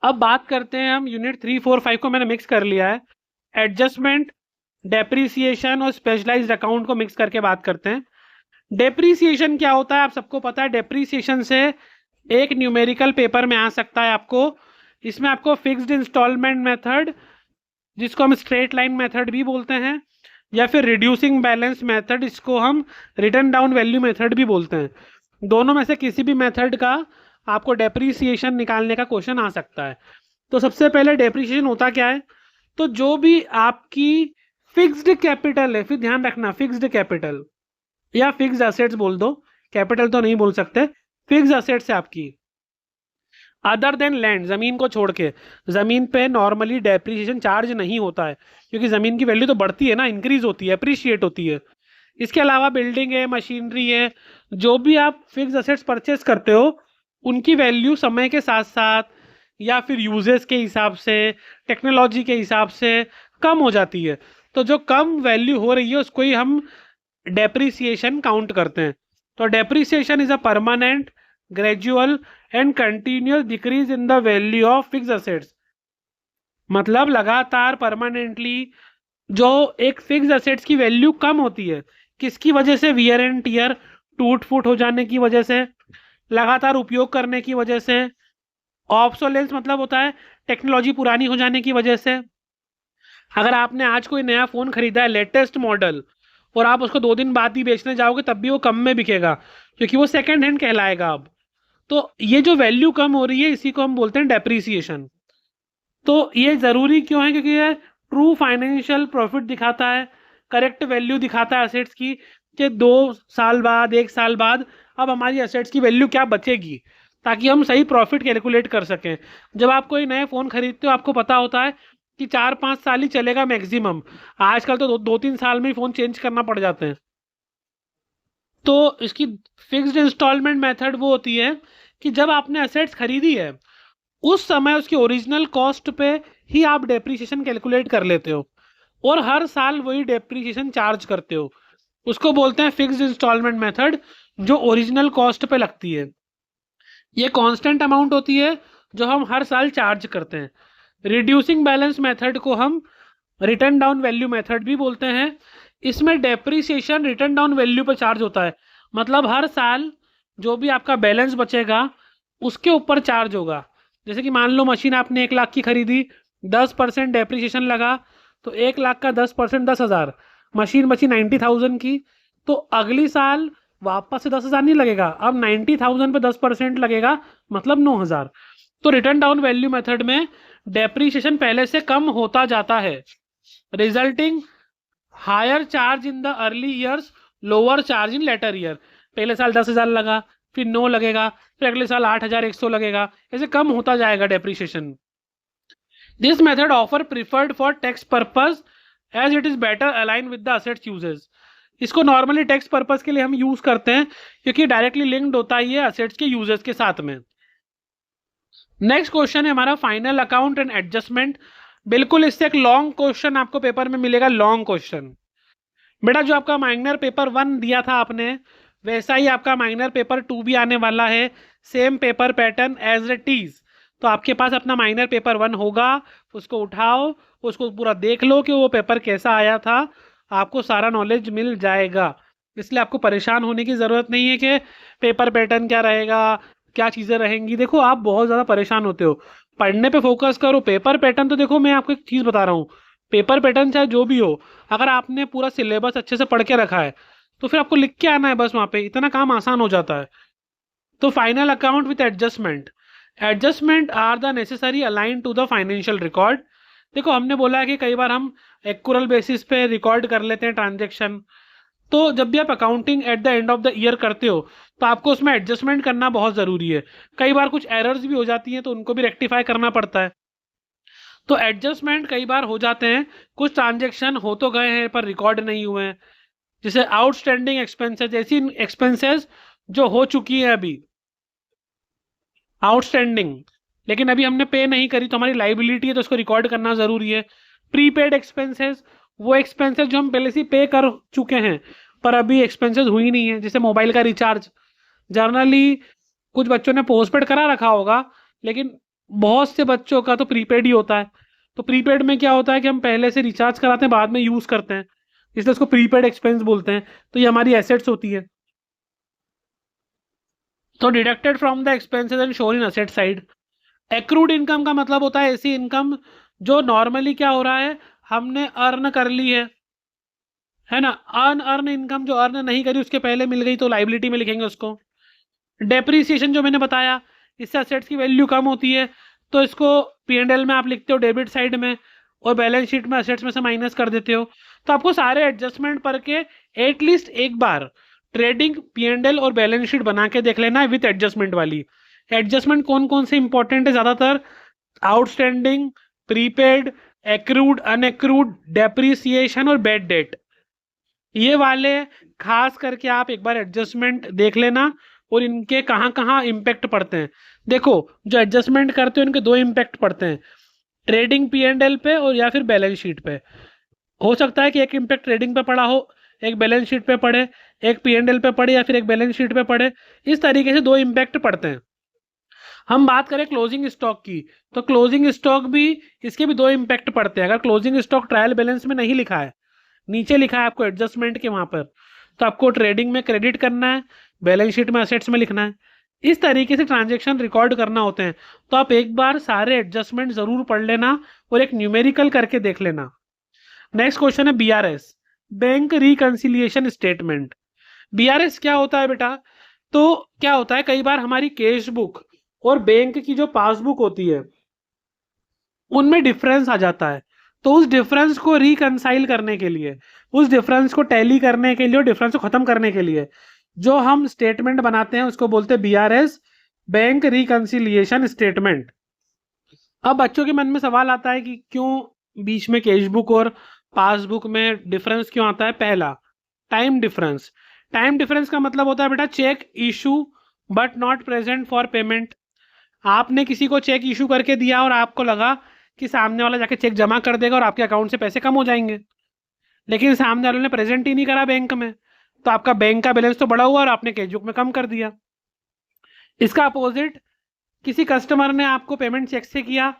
अब बात करते हैं हम यूनिट 3, 4, 5 को मैंने मिक्स कर लिया है। एडजस्टमेंट, डेप्रीसिएशन और स्पेशलाइज्ड अकाउंट को मिक्स करके बात करते हैं। डेप्रीसिएशन क्या होता है आप सबको पता है। डेप्रीसिएशन से एक न्यूमेरिकल पेपर में आ सकता है आपको। इसमें आपको फिक्स्ड इंस्टॉलमेंट मेथड, जिसको हम स्ट्रेट लाइन मेथड भी बोलते हैं, या फिर रिड्यूसिंग बैलेंस मेथड, इसको हम रिटर्न डाउन वैल्यू मेथड भी बोलते हैं। दोनों में से किसी भी मेथड का आपको डेप्रीसिएशन निकालने का क्वेश्चन आ सकता है। तो सबसे पहले डेप्रीसिएशन होता क्या है, तो जो भी आपकी फिक्स्ड कैपिटल है, फिर ध्यान रखना फिक्स्ड कैपिटल या फिक्स्ड एसेट्स बोल दो, कैपिटल तो नहीं बोल सकते, फिक्स्ड एसेट्स है आपकी, अदर देन लैंड, जमीन को छोड़ के। जमीन पे नॉर्मली डेप्रीसिएशन चार्ज नहीं होता है क्योंकि जमीन की वैल्यू तो बढ़ती है ना, इंक्रीज होती है, अप्रिशिएट होती है। इसके अलावा बिल्डिंग है, मशीनरी है, जो भी आप फिक्स्ड एसेट्स परचेस करते हो उनकी वैल्यू समय के साथ साथ या फिर यूजेस के हिसाब से, टेक्नोलॉजी के हिसाब से कम हो जाती है। तो जो कम वैल्यू हो रही है उसको ही हम डेप्रीसिएशन काउंट करते हैं। तो depreciation is a permanent, gradual and continuous decrease in the value of fixed assets, मतलब लगातार परमानेंटली जो एक फिक्स्ड एसेट्स की वैल्यू कम होती है। किसकी वजह से? वियर एंड टियर, टूट फूट हो जाने की वजह से, लगातार उपयोग करने की वजह से, ऑब्सोलेंस मतलब होता है टेक्नोलॉजी पुरानी हो जाने की वजह से, अगर आपने आज कोई नया फ़ोन खरीदा है लेटेस्ट मॉडल और आप उसको 2 दिन बाद ही बेचने जाओगे तब भी वो कम में बिकेगा, क्योंकि वो सेकेंड हैंड कहलाएगा अब। तो ये जो वैल्यू कम हो रही है इसी को हम बोलते हैं डेप्रीसिएशन। तो ये ज़रूरी क्यों है? क्योंकि ये ट्रू फाइनेंशियल प्रॉफिट दिखाता है, करेक्ट वैल्यू दिखाता है एसेट्स की, कि 2 साल बाद 1 साल बाद अब हमारी एसेट्स की वैल्यू क्या बचेगी, ताकि हम सही प्रॉफिट कैलकुलेट कर सकें। जब आप कोई नए फ़ोन खरीदते हो आपको पता होता है कि 4-5 साल ही चलेगा मैक्सिमम। आजकल तो 2-3 साल में ही फ़ोन चेंज करना पड़ जाते हैं। तो इसकी फिक्स्ड इंस्टॉलमेंट मेथड वो होती है कि जब आपने एसेट्स खरीदी है उस समय उसकी ओरिजिनल कॉस्ट पे ही आप डेप्रीसिएशन कैलकुलेट कर लेते हो और हर साल वही डेप्रीसिएशन चार्ज करते हो। उसको बोलते हैं फिक्स्ड इंस्टॉलमेंट मेथड, जो ओरिजिनल कॉस्ट पे लगती है। ये कांस्टेंट अमाउंट होती है जो हम हर साल चार्ज करते हैं। रिड्यूसिंग बैलेंस मेथड को हम रिटर्न डाउन वैल्यू मेथड भी बोलते हैं। इसमें डेप्रीसिएशन रिटर्न डाउन वैल्यू पर चार्ज होता है, मतलब हर साल जो भी आपका बैलेंस बचेगा उसके ऊपर चार्ज होगा। जैसे कि मान लो मशीन आपने 1 लाख की खरीदी, 10% डेप्रीसिएशन लगा, तो 1 लाख का 10% 10,000, मशीन बची 90,000 की। तो अगली साल वापस से 10,000 नहीं लगेगा, अब 90,000 पे 10% लगेगा, मतलब 9,000। तो रिटर्न डाउन वैल्यू मेथड में डेप्रीसिएशन पहले से कम होता जाता है, resulting higher charge in the early years, lower charge in later year. पहले साल 10,000 लगा, फिर 9 लगेगा, फिर अगले साल 8,100 लगेगा, ऐसे कम होता जाएगा depreciation. This method offer preferred for tax purpose as it is better align with the assets uses. इसको नॉर्मली टैक्स पर्पज के लिए हम यूज करते हैं क्योंकि डायरेक्टली लिंक्ड होता ही है असेट्स के यूजेस के साथ में। नेक्स्ट क्वेश्चन है हमारा फाइनल अकाउंट एंड एडजस्टमेंट। बिल्कुल इससे एक लॉन्ग क्वेश्चन आपको पेपर में मिलेगा, लॉन्ग क्वेश्चन। बेटा जो आपका माइनर पेपर 1 दिया था आपने, वैसा ही आपका माइनर पेपर 2 भी आने वाला है, same paper pattern as it is. तो आपके पास अपना माइनर पेपर 1 होगा, उसको उठाओ, उसको पूरा देख लो कि वो पेपर कैसा आया था, आपको सारा नॉलेज मिल जाएगा। इसलिए आपको परेशान होने की ज़रूरत नहीं है कि पेपर पैटर्न क्या रहेगा, क्या चीज़ें रहेंगी। देखो आप बहुत ज़्यादा परेशान होते हो, पढ़ने पे फोकस करो। पेपर पैटर्न तो देखो, मैं आपको एक चीज़ बता रहा हूँ, पेपर पैटर्न चाहे जो भी हो, अगर आपने पूरा सिलेबस अच्छे से पढ़ के रखा है तो फिर आपको लिख के आना है बस, वहाँ पे इतना काम आसान हो जाता है। तो final account with adjustment, adjustment are the necessary align to the financial record. देखो हमने बोला है कि कई बार हम एक्यूरल बेसिस पे रिकॉर्ड कर लेते हैं ट्रांजेक्शन, तो जब भी आप accounting at the end of the year करते हो तो आपको उसमें एडजस्टमेंट करना बहुत ज़रूरी है। कई बार कुछ एरर्स भी हो जाती हैं तो उनको भी रेक्टिफाई करना पड़ता है। तो एडजस्टमेंट कई बार हो जाते हैं, कुछ ट्रांजेक्शन हो तो गए हैं पर रिकॉर्ड नहीं हुए हैं, जैसे आउटस्टैंडिंग एक्सपेंसेस, ऐसी एक्सपेंसेस जो हो चुकी है अभी आउटस्टैंडिंग, लेकिन अभी हमने पे नहीं करी तो हमारी लाइबिलिटी है, तो उसको रिकॉर्ड करना ज़रूरी है। प्रीपेड एक्सपेंसेस, वो एक्सपेंसेस जो हम पहले से पे कर चुके हैं पर अभी एक्सपेंसेस हुई नहीं है, जैसे मोबाइल का रिचार्ज। जनरली कुछ बच्चों ने पोस्टपेड करा रखा होगा, लेकिन बहुत से बच्चों का तो प्रीपेड ही होता है। तो प्रीपेड में क्या होता है कि हम पहले से रिचार्ज कराते हैं, बाद में यूज़ करते हैं, इसलिए उसको प्रीपेड एक्सपेंस बोलते हैं। तो ये हमारी एसेट्स होती है। तो deducted from the expenses and shown in asset side. Accrued income का मतलब होता है ऐसी इनकम जो नॉर्मली क्या हो रहा है, हमने अर्न कर ली है ना। अनअर्न इनकम जो अर्न नहीं करी उसके पहले मिल गई तो लाइबिलिटी में लिखेंगे उसको। डेप्रीसिएशन जो मैंने बताया, इससे असेट्स की वैल्यू कम होती है, तो इसको P&L में आप लिखते हो डेबिट साइड में, और बैलेंस शीट में असेट्स में से माइनस कर देते हो। तो आपको सारे एडजस्टमेंट पर के एटलीस्ट एक बार ट्रेडिंग P&L और बैलेंस शीट बना के देख लेना है विथ एडजस्टमेंट वाली। एडजस्टमेंट कौन कौन से इंपॉर्टेंट है ज़्यादातर, आउटस्टैंडिंग, प्रीपेड, एक्रूड, अनएक्रूड, डेप्रीसिएशन और बैड डेट, ये वाले खास करके आप एक बार एडजस्टमेंट देख लेना और इनके कहाँ कहाँ इम्पैक्ट पड़ते हैं। देखो जो एडजस्टमेंट करते हैं उनके 2 इम्पैक्ट पड़ते हैं, ट्रेडिंग P&L पे और या फिर बैलेंस शीट पे। हो सकता है कि एक इम्पैक्ट ट्रेडिंग पे पड़ा हो, एक बैलेंस शीट पे पड़े, एक P&L पे पड़े या फिर एक बैलेंस शीट पे पड़े। इस तरीके से 2 इम्पैक्ट पड़ते हैं। हम बात करें क्लोजिंग स्टॉक की, तो क्लोजिंग स्टॉक भी, इसके भी 2 इम्पैक्ट पड़ते हैं। अगर क्लोजिंग स्टॉक ट्रायल बैलेंस में नहीं लिखा है, नीचे लिखा है आपको एडजस्टमेंट के वहाँ पर, तो आपको ट्रेडिंग में क्रेडिट करना है, बैलेंस शीट में असेट्स में लिखना है। इस तरीके से ट्रांजैक्शन रिकॉर्ड करना होते हैं। तो आप एक बार सारे एडजस्टमेंट ज़रूर पढ़ लेना और एक न्यूमेरिकल करके देख लेना। नेक्स्ट क्वेश्चन है BRS, bank reconciliation statement. BRS क्या होता है बेटा? तो क्या होता है, कई बार हमारी कैश बुक और बैंक की जो पासबुक होती है उनमें डिफरेंस आ जाता है। तो उस डिफरेंस को रिकंसाइल करने के लिए, उस डिफरेंस को टैली करने के लिए और डिफरेंस को खत्म करने के लिए जो हम स्टेटमेंट बनाते हैं उसको बोलते हैं बीआरएस, बैंक रिकंसिलिएशन स्टेटमेंट। अब बच्चों के मन में सवाल आता है कि क्यों बीच में कैश बुक और पासबुक में डिफरेंस क्यों आता है? पहला, टाइम डिफरेंस। टाइम डिफरेंस का मतलब होता है बेटा cheque issue but not present for payment. आपने किसी को चेक इशू करके दिया और आपको लगा कि सामने वाला जाके चेक जमा कर देगा और आपके अकाउंट से पैसे कम हो जाएंगे, लेकिन सामने वाले ने प्रेजेंट ही नहीं करा बैंक में, तो आपका बैंक का बैलेंस तो बढ़ा हुआ और आपने कैश बुक में कम कर दिया। इसका अपोजिट, किसी कस्टमर ने आपको पेमेंट चेक से किया,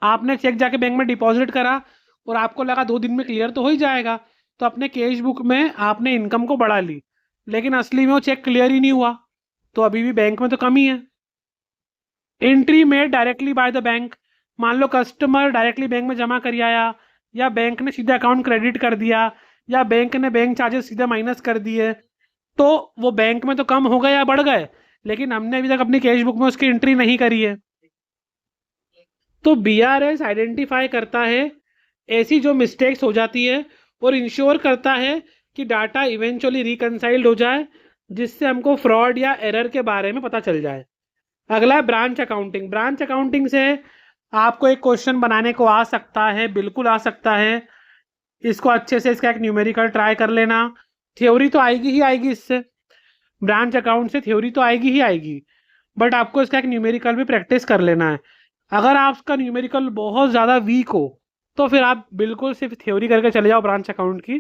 आपने चेक जाके बैंक में डिपॉजिट करा और आपको लगा 2 दिन में क्लियर तो हो ही जाएगा, तो अपने कैश बुक में आपने इनकम को बढ़ा ली, लेकिन असली में वो चेक क्लियर ही नहीं हुआ, तो अभी भी बैंक में तो कमी है। Entry made directly by the bank, मान लो कस्टमर डायरेक्टली बैंक में जमा कर आया, या बैंक ने सीधा अकाउंट क्रेडिट कर दिया, या बैंक ने बैंक चार्जेस सीधा माइनस कर दिए, तो वो बैंक में तो कम हो गए या बढ़ गए, लेकिन हमने अभी तक अपनी कैश बुक में उसकी एंट्री नहीं करी है। तो बीआरएस आइडेंटिफाई करता है ऐसी जो मिस्टेक्स हो जाती है और इंश्योर करता है कि डाटा इवेंचुअली रिकंसाइल्ड हो जाए, जिससे हमको फ्रॉड या एरर के बारे में पता चल जाए। अगला है ब्रांच अकाउंटिंग। ब्रांच अकाउंटिंग से आपको एक क्वेश्चन बनाने को आ सकता है, बिल्कुल आ सकता है। इसको अच्छे से इसका एक न्यूमेरिकल ट्राई कर लेना। थ्योरी तो आएगी ही आएगी, इससे ब्रांच अकाउंट से थ्योरी तो आएगी ही आएगी, बट आपको इसका एक न्यूमेरिकल भी प्रैक्टिस कर लेना है। अगर आपका न्यूमेरिकल बहुत ज़्यादा वीक हो तो फिर आप बिल्कुल सिर्फ थ्योरी करके चले जाओ ब्रांच अकाउंट की,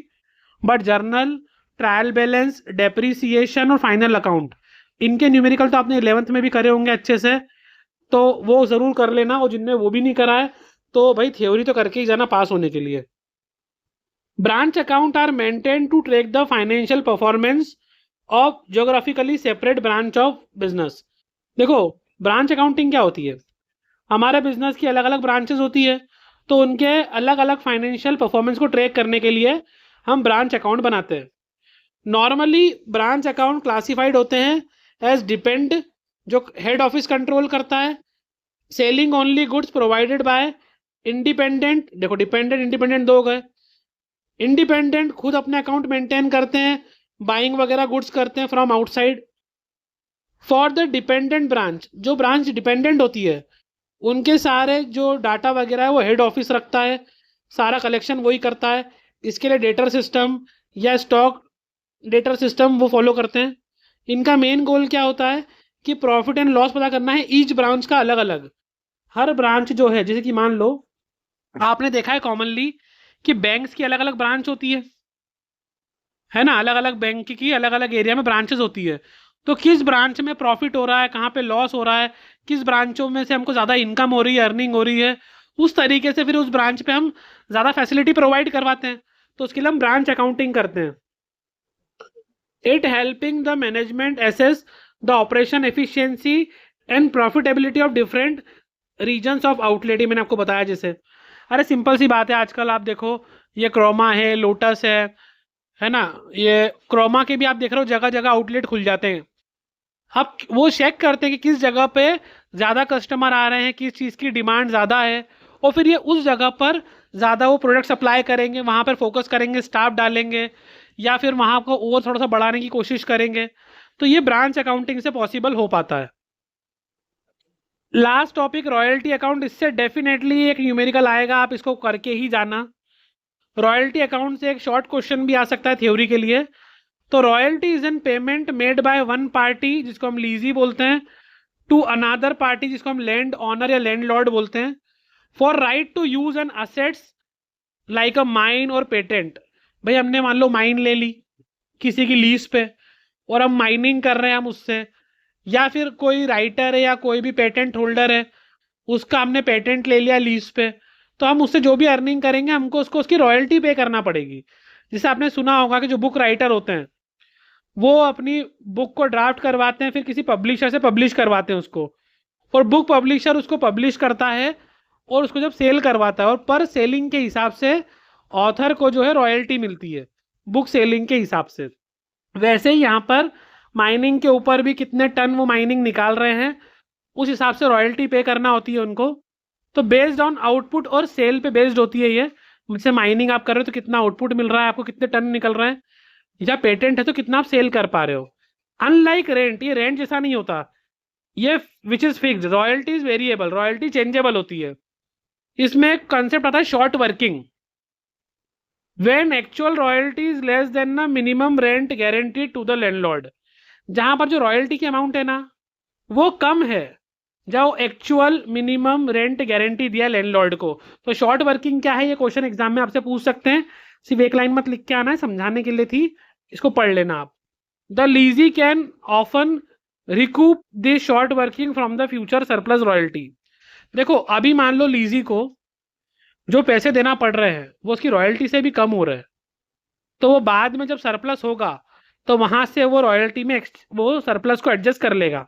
but journal, trial balance, depreciation और फाइनल अकाउंट, इनके न्यूमेरिकल तो आपने 11th में भी करे होंगे अच्छे से, तो वो ज़रूर कर लेना। और जिनने वो भी नहीं करा है तो भाई थ्योरी तो करके ही जाना पास होने के लिए। Branch account are maintain to track the financial performance of geographically separate branch of business. देखो, ब्रांच अकाउंटिंग क्या होती है, हमारे बिजनेस की अलग अलग ब्रांचेस होती है, तो उनके अलग अलग फाइनेंशियल परफॉर्मेंस को ट्रैक करने के लिए हम ब्रांच अकाउंट बनाते हैं। नॉर्मली ब्रांच अकाउंट क्लासिफाइड होते हैं एज डिपेंड, जो हेड ऑफिस कंट्रोल करता है, selling only goods provided by independent. देखो, डिपेंडेंट इंडिपेंडेंट दो गए। इंडिपेंडेंट खुद अपने अकाउंट मेंटेन करते हैं, बाइंग वगैरह गुड्स करते हैं from outside. For the dependent branch, जो ब्रांच डिपेंडेंट होती है उनके सारे जो डाटा वगैरह है वो हेड ऑफिस रखता है, सारा कलेक्शन वही करता है। इसके लिए डेटर सिस्टम या स्टॉक डेटर सिस्टम वो फॉलो करते हैं। इनका मेन गोल क्या होता है कि प्रॉफिट एंड लॉस पता करना है ईच ब्रांच का अलग अलग। हर ब्रांच जो है, जैसे कि मान लो आपने देखा है कॉमनली कि बैंक्स की अलग अलग ब्रांच होती है ना, अलग अलग बैंक की अलग अलग एरिया में ब्रांचेस होती है। तो किस ब्रांच में प्रॉफिट हो रहा है, कहाँ पे लॉस हो रहा है, किस ब्रांचों में से हमको ज़्यादा इनकम हो रही है, अर्निंग हो रही है, उस तरीके से फिर उस ब्रांच पे हम ज़्यादा फैसिलिटी प्रोवाइड करवाते हैं, तो उसके लिए हम ब्रांच अकाउंटिंग करते हैं। It helping the management assess the operation efficiency and profitability of different regions of outlet. मैंने आपको बताया जैसे, अरे सिंपल सी बात है, आजकल आप देखो ये क्रोमा है, लोटस है ना, ये क्रोमा के भी आप देख रहे हो जगह जगह आउटलेट खुल जाते हैं। अब वो चेक करते हैं कि किस जगह पे ज़्यादा कस्टमर आ रहे हैं, किस चीज़ की डिमांड ज़्यादा है, और फिर ये उस जगह पर ज़्यादा वो प्रोडक्ट सप्लाई करेंगे, वहाँ पर फोकस करेंगे, स्टाफ डालेंगे, या फिर वहाँ को और थोड़ा सा बढ़ाने की कोशिश करेंगे। तो ये ब्रांच अकाउंटिंग से पॉसिबल हो पाता है। लास्ट टॉपिक रॉयल्टी अकाउंट, इससे डेफिनेटली एक न्यूमेरिकल आएगा, आप इसको करके ही जाना। रॉयल्टी अकाउंट से एक शॉर्ट क्वेश्चन भी आ सकता है थ्योरी के लिए। तो royalty is an payment made by one party, जिसको हम लीजी बोलते हैं, टू अनदर पार्टी, जिसको हम लैंड ऑनर या लैंड लॉर्ड बोलते हैं, for right to use an assets like a mine और पेटेंट। भाई हमने मान लो माइन ले ली किसी की लीज पे और हम माइनिंग कर रहे हैं हम उससे, या फिर कोई राइटर है या कोई भी पेटेंट होल्डर है, उसका हमने पेटेंट ले लिया लीज पे, तो हम उससे जो भी अर्निंग करेंगे हमको उसको उसकी रॉयल्टी पे करना पड़ेगी। जैसे आपने सुना होगा कि जो बुक राइटर होते हैं वो अपनी बुक को ड्राफ्ट करवाते हैं, फिर किसी पब्लिशर से पब्लिश करवाते हैं उसको, और बुक पब्लिशर उसको पब्लिश करता है और उसको जब सेल करवाता है, और पर सेलिंग के हिसाब से ऑथर को जो है रॉयल्टी मिलती है बुक सेलिंग के हिसाब से। वैसे ही यहाँ पर माइनिंग के ऊपर भी कितने टन वो माइनिंग निकाल रहे हैं उस हिसाब से रॉयल्टी पे करना होती है उनको। तो बेस्ड ऑन आउटपुट और सेल पे बेस्ड होती है ये। जैसे माइनिंग आप कर रहे हो तो कितना आउटपुट मिल रहा है आपको, कितने टन निकल रहे हैं, या पेटेंट है तो कितना आप सेल कर पा रहे हो। अनलाइक रेंट, ये रेंट जैसा नहीं होता, ये which is fixed. Royalty is variable, royalty changeable होती है। इसमें एक कंसेप्ट आता है short working, when actual royalty is less than the minimum rent guaranteed to the landlord. जहां पर जो रॉयल्टी की अमाउंट है ना वो कम है, जो एक्चुअल मिनिमम रेंट गारंटी दिया लैंडलॉर्ड को। तो शॉर्ट वर्किंग क्या है, ये क्वेश्चन एग्जाम में आपसे पूछ सकते हैं। सिर्फ एक लाइन मत लिख के आना है, समझाने के लिए थी, इसको पढ़ लेना आप। The lessee can often recoup this short working from the future surplus royalty. देखो अभी मान लो लीजी को जो पैसे देना पड़ रहे हैं वो उसकी रॉयल्टी से भी कम हो रहे हैं, तो वो बाद में जब सरप्लस होगा तो वहां से वो रॉयल्टी में वो सरप्लस को एडजस्ट कर लेगा।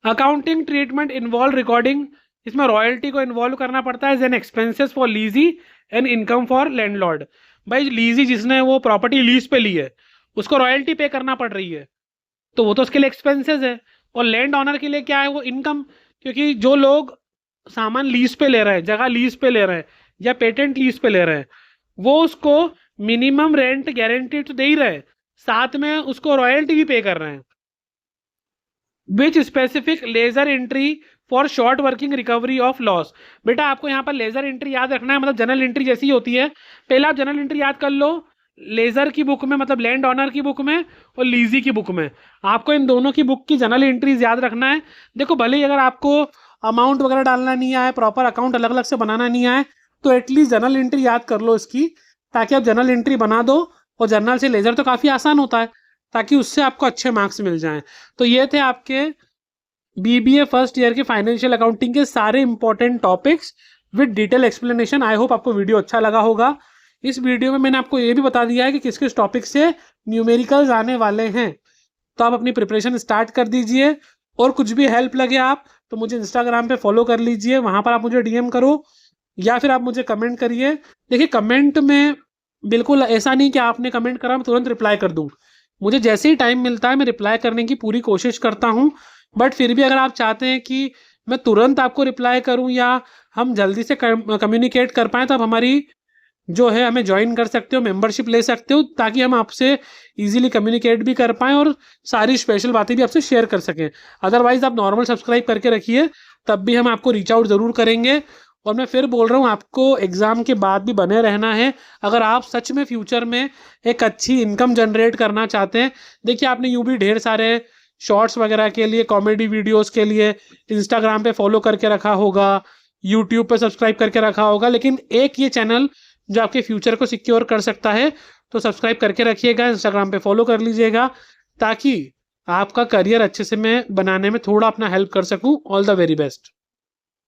अकाउंटिंग ट्रीटमेंट इन्वॉल्व रिकॉर्डिंग, इसमें रॉयल्टी को इन्वॉल्व करना पड़ता है an expenses for lessee and income for landlord. भाई लीजी जिसने वो प्रॉपर्टी लीज पे ली है उसको रॉयल्टी पे करना पड़ रही है, तो वो तो उसके लिए एक्सपेंसेस है। और लैंड ऑनर के लिए क्या है, वो इनकम, क्योंकि जो लोग सामान लीज पे ले रहे हैं, जगह लीज पे ले रहे हैं या पेटेंट लीज पे ले रहे हैं, वो उसको मिनिमम रेंट गारंटी तो दे ही रहे हैं, साथ में उसको रॉयल्टी भी पे कर रहे हैं। Which specific ledger entry for short working recovery of loss. बेटा आपको यहाँ पर लेजर एंट्री याद रखना है, मतलब जनरल एंट्री जैसी होती है। पहले आप जनरल एंट्री याद कर लो, लेजर की बुक में मतलब लैंड ऑनर की बुक में और लीजी की बुक में, आपको इन दोनों की बुक की जनरल एंट्रीज याद रखना है। देखो भले ही अगर आपको अमाउंट वगैरह डालना नहीं आए, प्रॉपर अकाउंट अलग अलग से बनाना नहीं आए, तो एटलीस्ट जनरल एंट्री याद कर लो इसकी, ताकि आप जनरल एंट्री बना दो। और जनरल से लेजर तो काफ़ी आसान होता है, ताकि उससे आपको अच्छे मार्क्स मिल जाएं। तो ये थे आपके बीबीए फर्स्ट ईयर के फाइनेंशियल अकाउंटिंग के सारे important topics with detail explanation. I hope आपको वीडियो अच्छा लगा होगा। इस वीडियो में मैंने आपको ये भी बता दिया है कि किस किस टॉपिक से न्यूमेरिकल्स आने वाले हैं, तो आप अपनी प्रिपरेशन स्टार्ट कर दीजिए। और कुछ भी हेल्प लगे आप तो मुझे इंस्टाग्राम पे फॉलो कर लीजिए, वहां पर आप मुझे डीएम करो या फिर आप मुझे कमेंट करिए। देखिए कमेंट में बिल्कुल ऐसा नहीं कि आपने कमेंट करा मैं तुरंत रिप्लाई कर दूं, मुझे जैसे ही टाइम मिलता है मैं रिप्लाई करने की पूरी कोशिश करता हूं। बट फिर भी अगर आप चाहते हैं कि मैं तुरंत आपको रिप्लाई करूं या हम जल्दी से कम्युनिकेट कर पाएँ, तो आप हमारी जो है हमें ज्वाइन कर सकते हो, मेंबरशिप ले सकते हो, ताकि हम आपसे इजीली कम्युनिकेट भी कर पाएँ और सारी स्पेशल बातें भी आपसे शेयर कर सकें। अदरवाइज आप नॉर्मल सब्सक्राइब करके रखिए, तब भी हम आपको रीच आउट ज़रूर करेंगे। और मैं फिर बोल रहा हूँ, आपको एग्ज़ाम के बाद भी बने रहना है अगर आप सच में फ्यूचर में एक अच्छी इनकम जनरेट करना चाहते हैं। देखिए आपने यूँ भी ढेर सारे शॉर्ट्स वगैरह के लिए, कॉमेडी वीडियोस के लिए इंस्टाग्राम पे फॉलो करके रखा होगा, यूट्यूब पे सब्सक्राइब करके रखा होगा, लेकिन एक ये चैनल जो आपके फ्यूचर को सिक्योर कर सकता है, तो सब्सक्राइब करके रखिएगा, इंस्टाग्राम पे फॉलो कर लीजिएगा, ताकि आपका करियर अच्छे से मैं बनाने में थोड़ा अपना हेल्प कर सकूं। All the very best.